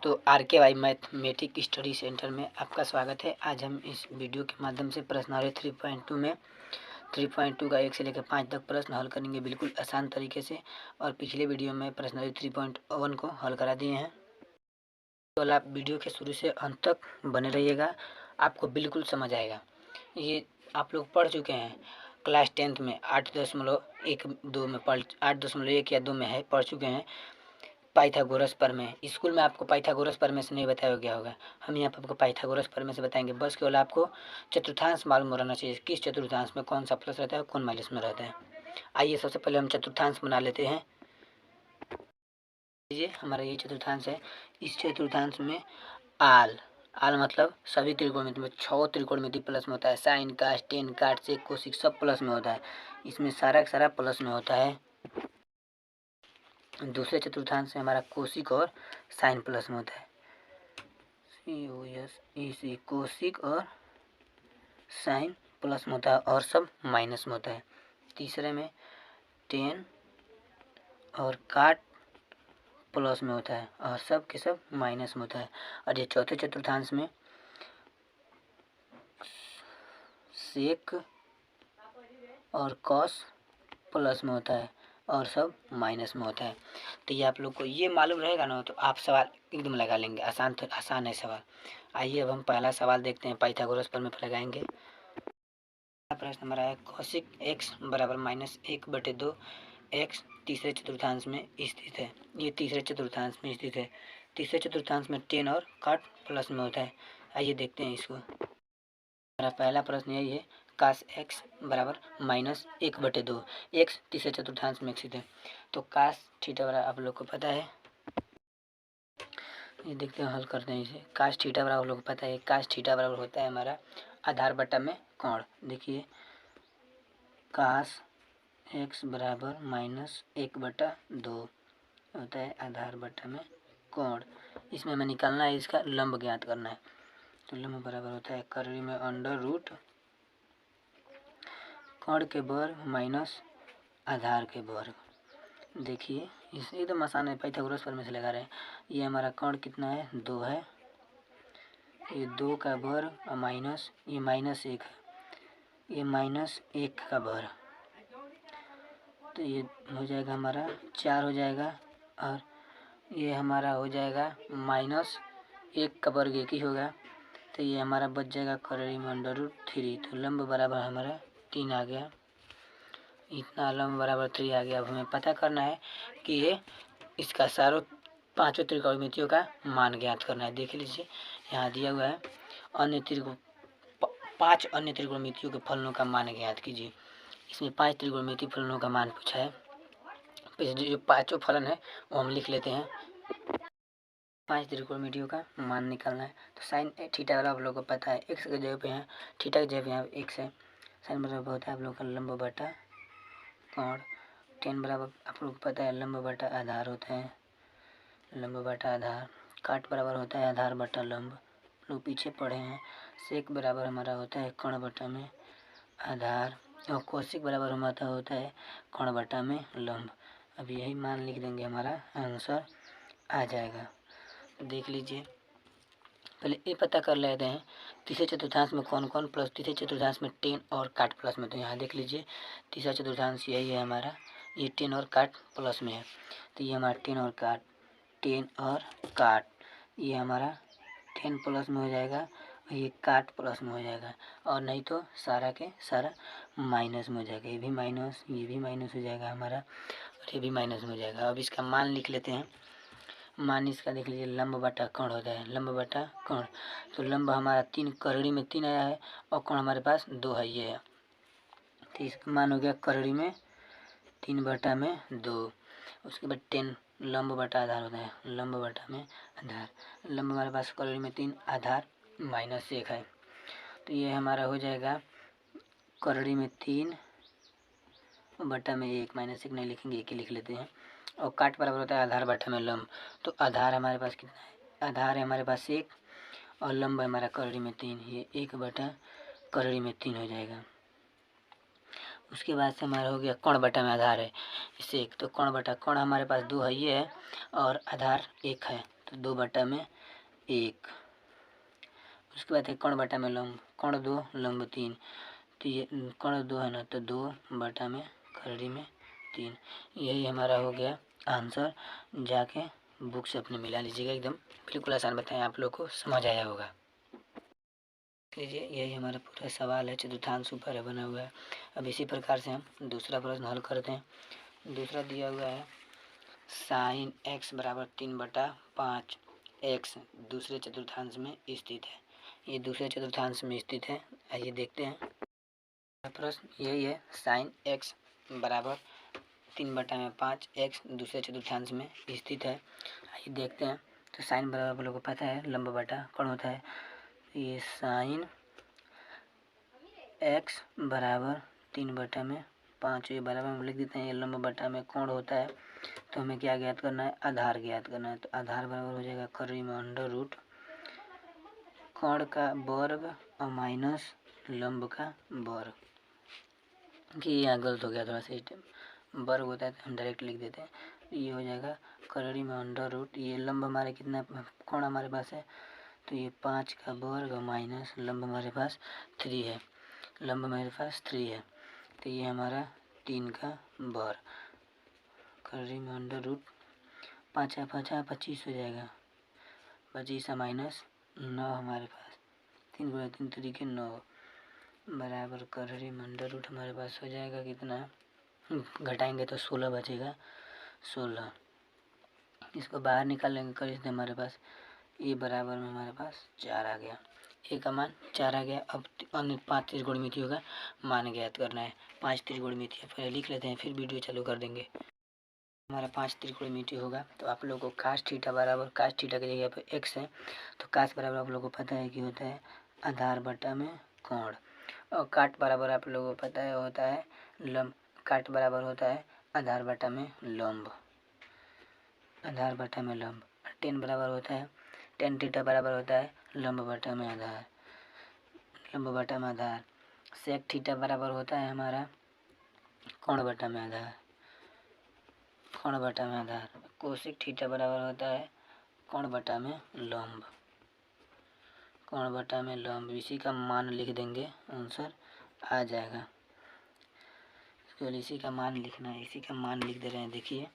तो RKY mathematic study centre में आपका स्वागत है। आज हम इस वीडियो के माध्यम से प्रश्नावली 3.2 में 3.2 का 1 से लेकर 5 तक प्रश्न हल करेंगे बिल्कुल आसान तरीके से। और पिछले वीडियो में प्रश्नावली 3.1 को हल करा दिए हैं। तो आप वीडियो के शुरू से अंत तक बने रहिएगा, आपको बिल्कुल समझ आएगा। ये आप लोग पढ़ चुके हैं क्लास 10th में 8.1-2 में 8.1 या 2 में है, पढ़ चुके हैं पाइथागोरस प्रमेय। स्कूल में आपको पाइथागोरस प्रमेय से नहीं बताया गया होगा, हम यहाँ पर आपको पाइथागोरस प्रमेय से बताएंगे। बस केवल आपको चतुर्थांश मालूम रहना चाहिए, किस चतुर्थांश में कौन सा प्लस रहता है कौन माइनस में रहता है। आइए सबसे पहले हम चतुर्थांश बना लेते हैं। ये हमारा ये चतुर्थांश है। इस चतुर्थांश में आल मतलब सभी त्रिकोणमिति में 6 त्रिकोणमिति प्लस में होता है। साइन कास टेन काट सेक कोसिक सब प्लस में होता है। इसमें सारा का सारा प्लस में होता है। दूसरे चतुर्थांश से हमारा कोसिक और साइन प्लस में होता है। COS कोसिक और साइन प्लस में होता है और सब माइनस में होता है। तीसरे में टेन और काट प्लस में होता है और सब के सब माइनस में होता है। और ये चौथे चतुर्थांश में सेक और कॉस प्लस में होता है और सब माइनस में होता है। तो ये आप लोग को ये मालूम रहेगा ना, तो आप सवाल एकदम लगा लेंगे। आसान है सवाल। आइए अब हम पहला सवाल देखते हैं, पाइथागोरस प्रमेय पर लगाएंगे। प्रश्न हमारा है कोसिक x बराबर -1/2 x तीसरे चतुर्थांश में स्थित है। ये तीसरे चतुर्थांश में स्थित है। तीसरे चतुर्थांश में टेन और काट प्लस में होता है। आइए देखते हैं इसको। हमारा पहला प्रश्न यही है, कास x बराबर -1/2 x तीसरे चतुर्थांश में स्थित है। तो कास थीटा बराबर आप लोग को पता है, ये देखते हैं हल करते हैं इसे। कास थीटा बराबर आप लोग को पता है, कास थीटा बराबर होता है हमारा आधार बटा में कोण। देखिए कास x बराबर -1/2 होता है आधार बटा में कोण। इसमें हमें निकालना है, इसका लंब ज्ञात करना है। तो लंब बराबर होता है करड़ी में √ कोण के वर्ग माइनस आधार के वर्ग। देखिए इसे एकदम आसान है, पाइथागोरस प्रमेय से लगा रहे हैं। ये हमारा कोण कितना है 2 है, ये 2 का वर्ग और माइनस ये -1 है, ये -1 का वर्ग। तो ये हो जाएगा हमारा 4 हो जाएगा और ये हमारा हो जाएगा -1 का वर्ग 1 ही होगा। तो ये हमारा बच जाएगा करड़ी में √3। तो लंब बराबर हमारा 3 आ गया। इतना लंब बराबर 3 आ गया। अब हमें पता करना है कि ये इसका सारों पांचों त्रिकोणमितियों का मान ज्ञात करना है। देख लीजिए यहाँ दिया हुआ है अन्य 5 अन्य त्रिकोणमितियों के फलनों का मान ज्ञात कीजिए। इसमें 5 त्रिकोणमितीय फलनों का मान पूछा है। जो पांचों फलन है वो हम लिख लेते हैं। 5 त्रिकोणमितियों का मान निकालना है। तो साइन थीटा वाला आप लोगों को पता है, x के जगह पे यहाँ थीटा की जगह पे यहाँ x है। साइन बराबर होता है आप लोग का लंब बटा कोण। टेन बराबर आप लोग को पता है लंब बटा आधार होता है, लंब बटा आधार। काट बराबर होता है आधार बटा लंब, लोग पीछे पढ़े हैं। सेक बराबर हमारा होता है कोण बटा में आधार और कोसिक बराबर हमारा होता है कोण बटा में लंब। अब यही मान लिख देंगे, हमारा आंसर आ जाएगा। देख लीजिए पहले ये पता कर लेते हैं तीसरे चतुर्थांश में कौन कौन प्लस। तीसरे चतुर्थांश में टेन और काट प्लस में। तो यहाँ देख लीजिए तीसरा चतुर्थांश यही है हमारा, ये टेन और काट प्लस में है। तो ये हमारा टेन और काट ये हमारा 10 प्लस में हो जाएगा और ये काट प्लस में हो जाएगा। और नहीं तो सारा के सारा माइनस में हो जाएगा। ये भी माइनस, ये भी माइनस हो जाएगा हमारा और ये भी माइनस में हो जाएगा। अब इसका मान लिख लेते हैं। मान इसका देख लीजिए लंब बटा कोण होता है, लंब बटा कोण। तो लंब हमारा 3 करड़ी में 3 आया है और कोण हमारे पास 2 है, ये है। तो इसका मान हो गया करड़ी में 3/2। उसके बाद 10 लंब बटा आधार होता है, लंब बटा में आधार। लंब हमारे पास करड़ी में 3 आधार -1 है। तो ये हमारा हो जाएगा करड़ी में 3/1 -1 नहीं लिखेंगे, 1 ही लिख लेते हैं। और काट बराबर होता है आधार बटा में लंब। तो आधार हमारे पास कितना है, आधार है हमारे पास 1 और लंब है हमारा करड़ी में 3, ये 1/करड़ी में 3 हो जाएगा। उसके बाद से हमारा हो गया कोण बटा में आधार है इसे 1। तो कोण बटा कोण हमारे पास 2 है, ये है और आधार 1 है। तो 2/1। उसके बाद है कर्ण बटा में लंब, कर्ण 2 लंब 3, तो ये कर्ण 2 है ना, तो 2/3। यही हमारा हो गया आंसर। जाके बुक से अपने मिला लीजिएगा, एकदम बिल्कुल आसान बताएं, आप लोग को समझ आया होगा। लीजिए यही हमारा पूरा सवाल है, चतुर्थांश ऊपर है बना हुआ है। अब इसी प्रकार से हम दूसरा प्रश्न हल करते हैं। दूसरा दिया हुआ है साइन x बराबर 3/5 x दूसरे चतुर्थांश में स्थित है। ये दूसरे चतुर्थांश में स्थित है। आइए देखते हैं। प्रश्न यही है, साइन x बराबर 3/5 x दूसरे चतुर्थांश में स्थित है। आइए देखते हैं। तो साइन बराबर आप लोगों को पता है लंब बटा कोण होता है। ये साइन x बराबर 3/5, ये बराबर हम लिख देते हैं, ये लंब बटा में कोण होता है। तो हमें क्या ज्ञात करना है, आधार ज्ञात करना है। तो आधार बराबर हो जाएगा करी में अंडर रूट कोण का वर्ग और माइनस लंब का वर्ग। कि यहाँ गलत हो गया थोड़ा सिस्टम, वर्ग होता है तो हम डायरेक्ट लिख देते हैं। ये हो जाएगा करी में अंडर रूट, ये लंब हमारे कितना कोण हमारे पास है, तो ये 5 का वर्ग और माइनस लंब हमारे पास 3 है, लंब हमारे पास 3 है, तो ये हमारा 3 का वर्ग। करी में अंडर रूट 5 25 हो जाएगा, 25 माइनस 9 हमारे पास, 3 गुणा 3 तरीके 9 बराबर करी में अंडर रूट हमारे पास हो जाएगा कितना, घटाएंगे तो 16 बचेगा, 16। इसको बाहर निकाल लेंगे कर इसलिए हमारे पास ये बराबर में हमारे पास 4 आ गया। ए का मान 4 आ गया। अब अन्य 5 त्रिकोणमिति होगा, मान ज्ञात करना है। 5 त्रिकोणमिति है, पहले लिख लेते हैं फिर वीडियो चालू कर देंगे। हमारा 5 त्रिकोणमिति होगा तो आप लोगों को कास थीटा बराबर, कास थीटा की जगह पर x है तो कास बराबर आप लोगों को पता है कि होता है आधार बटा में कोण, और काट बराबर आप लोगों को पता है होता है लंब, काट बराबर होता है आधार बटा में लंब, आधार बटा में लंब। टेन बराबर होता है, टेन थीटा बराबर होता है लंब बटा में आधार, लंब बटा में आधार। सेक थीटा बराबर होता है हमारा कोण बटा में आधार, कोण बटा में आधार। कोशिक थीटा बराबर होता है कोण बटा में लंब, कोण बटा में लंब। इसी का मान लिख देंगे, आंसर आ जाएगा। केवल इसी का मान लिखना है, इसी का मान लिख दे रहे हैं। देखिए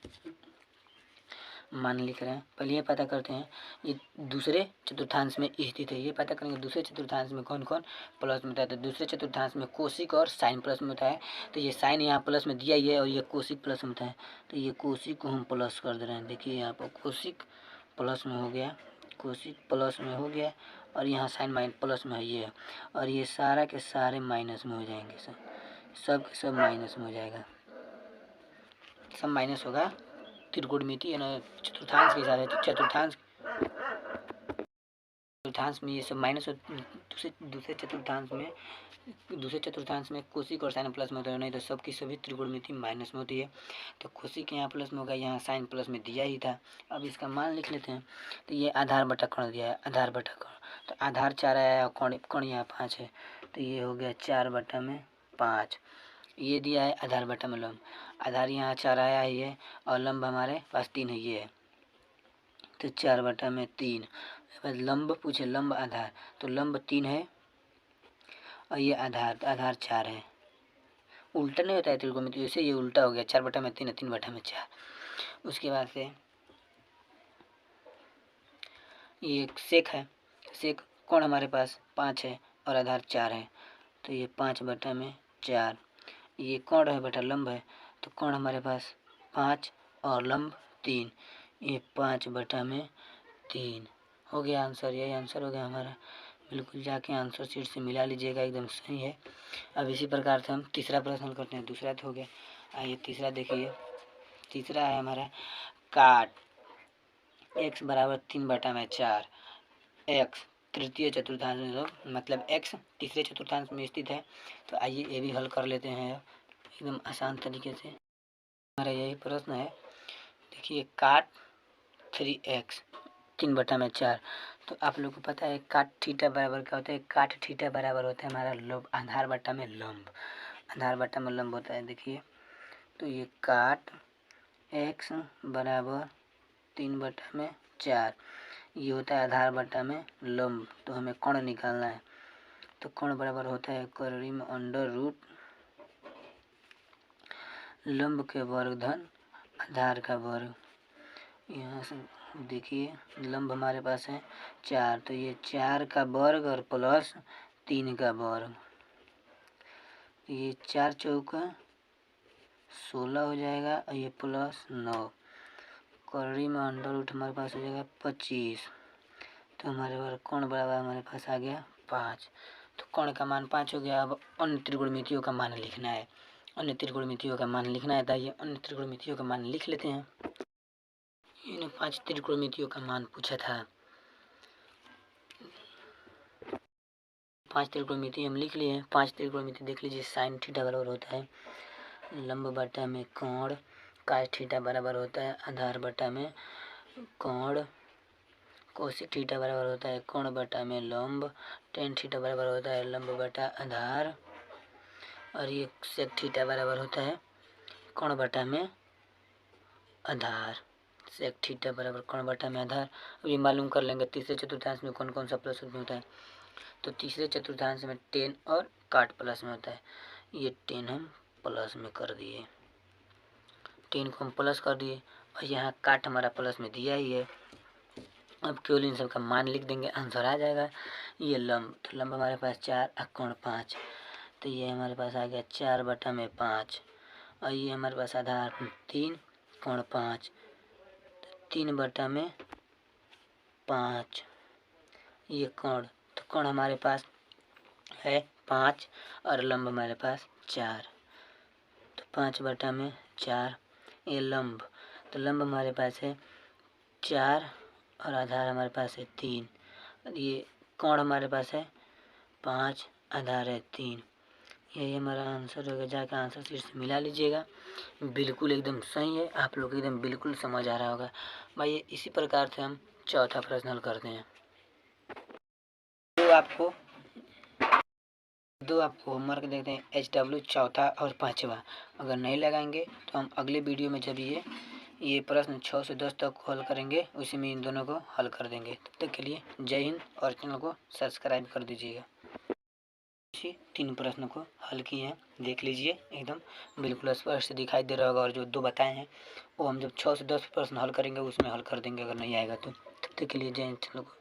मान लिख रहे हैं। पहले ये पता करते हैं ये दूसरे चतुर्थांश में स्थित है, ये पता करेंगे दूसरे चतुर्थांश में कौन कौन प्लस में होता है। तो दूसरे चतुर्थांश में कोशिक और साइन प्लस में होता है, तो ये साइन यहाँ प्लस में दिया ही है और ये कोशिक प्लस में होता है, तो ये कोशिक को हम प्लस कर दे रहे हैं। देखिए यहाँ पर कोशिक प्लस में हो गया, कोशिक प्लस में हो गया, और यहाँ साइन माइन प्लस में है ये, और ये सारा के सारे माइनस में हो जाएंगे, सब के सब माइनस में हो जाएगा, सब माइनस होगा। त्रिकोणमिति है ना, चतुर्थांश के हिसाब से चतुर्थांश में ये सब माइनस, दूसरे चतुर्थांश में कोशिक और साइन प्लस में होता है, नहीं तो सबकी सभी त्रिकोणमिति माइनस में होती है। तो कोशिक यहाँ प्लस में होगा, यहाँ साइन प्लस में दिया ही था। अब इसका मान लिख लेते हैं। तो ये आधार बटा कोण दिया है, आधार बटा कोण, तो आधार 4 आया और कोण यहाँ 5 है, तो ये हो गया 4/5। ये दिया है आधार बटा में लंब, आधार यहाँ 4 आया ही है और लंब हमारे पास 3 है, ये है, तो 4/3। लंब पूछे, लंब आधार, तो लंब 3 है और ये आधार, तो आधार 4 है। उल्टा नहीं होता है त्रिकोणमिति, वैसे ये उल्टा हो गया, 4/3 है, 3/4। उसके बाद से ये सेक है, सेक कोण हमारे पास 5 है और आधार 4 है, तो ये 5/4। ये कोण है बटा लंब है, तो कोण हमारे पास 5 और लंब 3, ये 5/3 हो गया आंसर। यही आंसर हो गया हमारा, बिल्कुल जाके आंसर शीट से मिला लीजिएगा, एकदम सही है। अब इसी प्रकार से हम तीसरा प्रश्न हल करते हैं। दूसरा तो हो गया, आइए तीसरा देखिए। तीसरा है हमारा काट x बराबर 3/4 x तृतीय चतुर्थांश में, मतलब x तीसरे चतुर्थांश में स्थित है। तो आइए ये भी हल कर लेते हैं एकदम आसान तरीके से। हमारा यही प्रश्न है, देखिए काट 3x 3/4, तो आप लोग को पता है काट थीटा बराबर क्या होता है, काट थीटा बराबर होता है हमारा लंब, आधार बटा में लंब, आधार बटा में लंब होता है। देखिए तो ये काट x बराबर 3/4, ये होता है आधार बटा में लंब, तो हमें कोण निकालना है। तो कोण बराबर होता है कर्री में अंडर रूट लंब के वर्ग धन आधार का वर्ग। यहाँ से देखिए लंब हमारे पास है 4, तो ये 4 का वर्ग और प्लस 3 का वर्ग, ये 4 चौका 16 हो जाएगा और ये प्लस 9, कर्री में अंडर रूट हमारे पास हो जाएगा 25। तो हमारे पास कोण बराबर हमारे पास आ गया 5। तो कोण का मान 5 हो गया। अब अन्य त्रिकोणमितियों का मान लिखना है। अन्य त्रिकोणमितियों का मान लिखना है, ताकि अन्य त्रिकोणमितियों का मान लिख लेते हैं। इन्होंने 5 त्रिकोणमितियों का मान पूछा था। 5 त्रिकोणमिति हम लिख लिए हैं। 5 त्रिकोणमिति देख लीजिए। साइन थीटा बराबर होता है लंब बटा में कोण, कास थीटा बराबर होता है आधार बटा में कोण, कोसेक थीटा बराबर होता है कोण बटा में लंब, टेन थीटा बराबर होता है लंब बटा आधार, और ये सेक थीटा बराबर होता है कोण बटा में आधार। सेक थीटा बराबर कोण बटा में आधार। अब ये मालूम कर लेंगे तीसरे चतुर्थांश में कौन कौन सा प्लस में होता है। तो तीसरे चतुर्थांश में 10 और काट प्लस में होता है। ये 10 हम प्लस में कर दिए, 10 को हम प्लस कर दिए, और यहाँ काट हमारा प्लस में दिया ही है। अब केवल इन सब का मान लिख देंगे, आंसर आ जाएगा। ये लंब, तो लंब हमारे पास 4 और कोण 5, तो ये हमारे पास आ गया 4 बटा में 5, और ये हमारे पास आधार 3 कोण 5, 3 बटा में 5, ये कोण, तो कोण हमारे पास है 5 और लंब हमारे पास 4, तो 5 बटा में 4, ये लंब, तो लंब हमारे पास है 4 और आधार हमारे पास है 3, ये कोण हमारे पास है 5, आधार है 3। यही हमारा आंसर होगा। जाकर आंसर शीट से मिला लीजिएगा, बिल्कुल एकदम सही है। आप लोग एकदम बिल्कुल समझ आ रहा होगा भाई। इसी प्रकार से हम चौथा प्रश्न हल करते हैं। दो आपको होमवर्क देते हैं, HW चौथा और पाँचवा। अगर नहीं लगाएंगे तो हम अगले वीडियो में जब ये प्रश्न 6 से 10 तक हल करेंगे, उसी में इन दोनों को हल कर देंगे। तब तक के लिए जय हिंद, और चैनल को सब्सक्राइब कर दीजिएगा। 3 प्रश्न को हल किए हैं, देख लीजिए, एकदम बिल्कुल स्पष्ट दिखाई दे रहा होगा। और जो 2 बताए हैं वो हम जब 6 से 10 प्रश्न हल करेंगे उसमें हल कर देंगे, अगर नहीं आएगा तो। तब तक के लिए जय हिंद, चैनल को